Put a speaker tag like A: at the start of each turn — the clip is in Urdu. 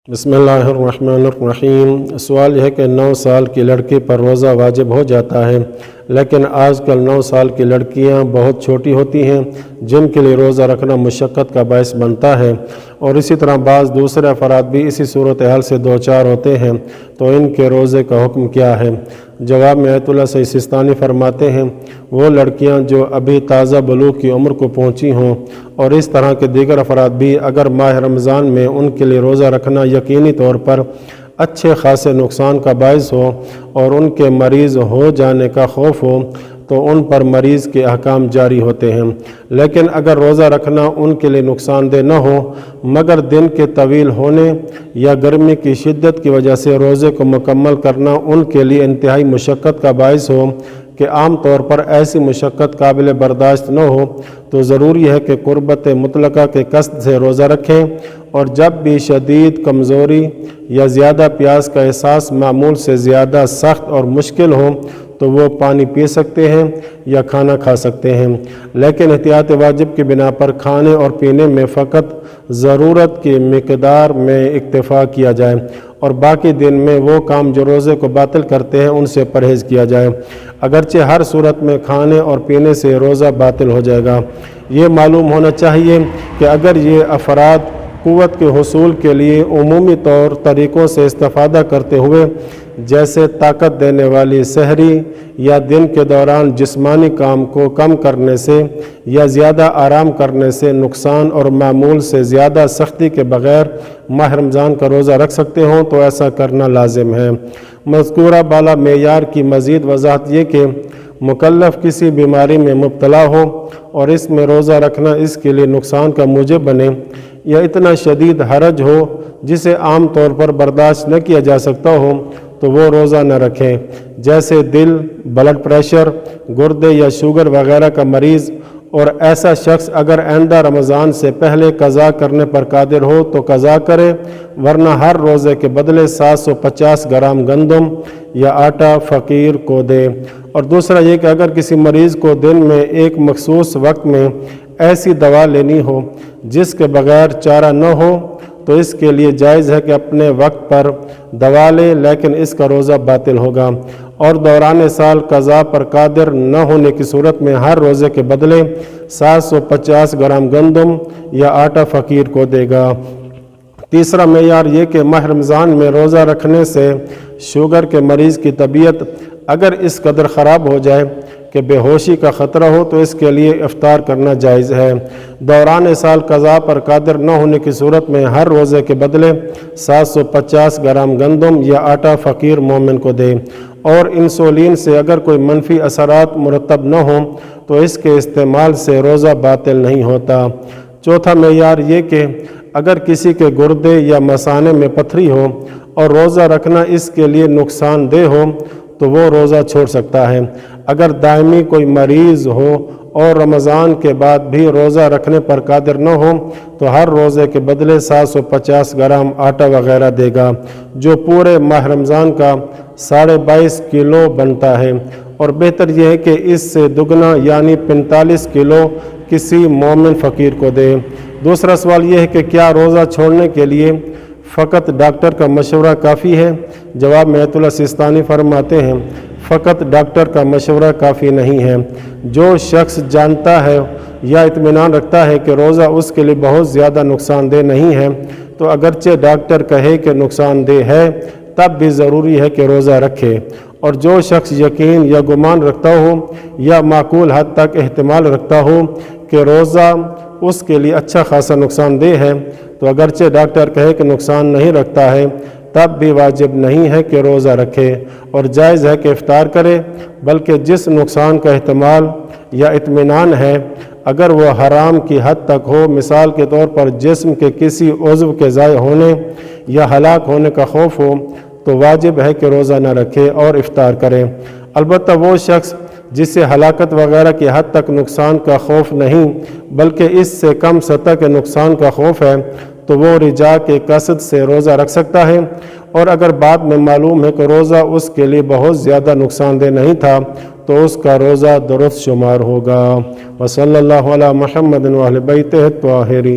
A: بسم اللہ الرحمن الرحیم۔ سوال یہ ہے کہ 9 سال کی لڑکی پر روزہ واجب ہو جاتا ہے، لیکن آج کل 9 سال کی لڑکیاں بہت چھوٹی ہوتی ہیں جن کے لیے روزہ رکھنا مشقت کا باعث بنتا ہے، اور اسی طرح بعض دوسرے افراد بھی اسی صورتحال سے دوچار ہوتے ہیں، تو ان کے روزے کا حکم کیا ہے؟ جواب میں آیت اللہ صحیح سستانی فرماتے ہیں، وہ لڑکیاں جو ابھی تازہ بلوغ کی عمر کو پہنچی ہوں اور اس طرح کے دیگر افراد بھی اگر ماہ رمضان میں ان کے لیے روزہ رکھنا یقینی طور پر اچھے خاصے نقصان کا باعث ہو اور ان کے مریض ہو جانے کا خوف ہو تو ان پر مریض کے احکام جاری ہوتے ہیں، لیکن اگر روزہ رکھنا ان کے لیے نقصان دہ نہ ہو مگر دن کے طویل ہونے یا گرمی کی شدت کی وجہ سے روزے کو مکمل کرنا ان کے لیے انتہائی مشقت کا باعث ہو کہ عام طور پر ایسی مشقت قابل برداشت نہ ہو تو ضروری ہے کہ قربت مطلقہ کے قصد سے روزہ رکھیں، اور جب بھی شدید کمزوری یا زیادہ پیاس کا احساس معمول سے زیادہ سخت اور مشکل ہو تو وہ پانی پی سکتے ہیں یا کھانا کھا سکتے ہیں، لیکن احتیاط واجب کی بنا پر کھانے اور پینے میں فقط ضرورت کی مقدار میں اکتفا کیا جائے، اور باقی دن میں وہ کام جو روزے کو باطل کرتے ہیں ان سے پرہیز کیا جائے، اگرچہ ہر صورت میں کھانے اور پینے سے روزہ باطل ہو جائے گا۔ یہ معلوم ہونا چاہیے کہ اگر یہ افراد قوت کے حصول کے لیے عمومی طریقوں سے استفادہ کرتے ہوئے جیسے طاقت دینے والی سحری یا دن کے دوران جسمانی کام کو کم کرنے سے یا زیادہ آرام کرنے سے نقصان اور معمول سے زیادہ سختی کے بغیر ماہ رمضان کا روزہ رکھ سکتے ہوں تو ایسا کرنا لازم ہے۔ مذکورہ بالا معیار کی مزید وضاحت یہ کہ مکلف کسی بیماری میں مبتلا ہو اور اس میں روزہ رکھنا اس کے لیے نقصان کا موجب بنے یا اتنا شدید حرج ہو جسے عام طور پر برداشت نہ کیا جا سکتا ہو تو وہ روزہ نہ رکھیں، جیسے دل، بلڈ پریشر، گردے یا شوگر وغیرہ کا مریض، اور ایسا شخص اگر آئندہ رمضان سے پہلے قضا کرنے پر قادر ہو تو قضا کرے، ورنہ ہر روزے کے بدلے 750 گرام گندم یا آٹا فقیر کو دے۔ اور دوسرا یہ کہ اگر کسی مریض کو دن میں ایک مخصوص وقت میں ایسی دوا لینی ہو جس کے بغیر چارہ نہ ہو تو اس کے لیے جائز ہے کہ اپنے وقت پر دوا لے، لیکن اس کا روزہ باطل ہوگا، اور دوران سال قضا پر قادر نہ ہونے کی صورت میں ہر روزے کے بدلے 750 گرام گندم یا آٹا فقیر کو دے گا۔ تیسرا معیار یہ کہ ماہ رمضان میں روزہ رکھنے سے شوگر کے مریض کی طبیعت اگر اس قدر خراب ہو جائے کہ بے ہوشی کا خطرہ ہو تو اس کے لیے افطار کرنا جائز ہے۔ دوران سال قضا پر قادر نہ ہونے کی صورت میں ہر روزے کے بدلے 750 گرام گندم یا آٹا فقیر مومن کو دے، اور انسولین سے اگر کوئی منفی اثرات مرتب نہ ہوں تو اس کے استعمال سے روزہ باطل نہیں ہوتا۔ چوتھا معیار یہ کہ اگر کسی کے گردے یا مثانے میں پتھری ہو اور روزہ رکھنا اس کے لیے نقصان دہ ہو تو وہ روزہ چھوڑ سکتا ہے۔ اگر دائمی کوئی مریض ہو اور رمضان کے بعد بھی روزہ رکھنے پر قادر نہ ہو تو ہر روزے کے بدلے 750 گرام آٹا وغیرہ دے گا، جو پورے ماہ رمضان کا 22.5 کلو بنتا ہے، اور بہتر یہ ہے کہ اس سے دگنا یعنی 45 کلو کسی مومن فقیر کو دے۔ دوسرا سوال یہ ہے کہ کیا روزہ چھوڑنے کے لیے فقط ڈاکٹر کا مشورہ کافی ہے؟ جواب میں آیت اللہ سستانی فرماتے ہیں، فقط ڈاکٹر کا مشورہ کافی نہیں ہے۔ جو شخص جانتا ہے یا اطمینان رکھتا ہے کہ روزہ اس کے لیے بہت زیادہ نقصان دہ نہیں ہے تو اگرچہ ڈاکٹر کہے کہ نقصان دہ ہے تب بھی ضروری ہے کہ روزہ رکھے، اور جو شخص یقین یا گمان رکھتا ہو یا معقول حد تک احتمال رکھتا ہو کہ روزہ اس کے لیے اچھا خاصا نقصان دہ ہے تو اگرچہ ڈاکٹر کہے کہ نقصان نہیں رکھتا ہے تب بھی واجب نہیں ہے کہ روزہ رکھے، اور جائز ہے کہ افطار کرے، بلکہ جس نقصان کا احتمال یا اطمینان ہے اگر وہ حرام کی حد تک ہو، مثال کے طور پر جسم کے کسی عضو کے ضائع ہونے یا ہلاک ہونے کا خوف ہو تو واجب ہے کہ روزہ نہ رکھے اور افطار کرے۔ البتہ وہ شخص جسے ہلاکت وغیرہ کی حد تک نقصان کا خوف نہیں بلکہ اس سے کم سطح کے نقصان کا خوف ہے تو وہ رجاء کے قصد سے روزہ رکھ سکتا ہے، اور اگر بعد میں معلوم ہے کہ روزہ اس کے لیے بہت زیادہ نقصان دہ نہیں تھا تو اس کا روزہ درست شمار ہوگا۔ وصلی اللہ علی محمد و اہل بیتہ الطاہرین۔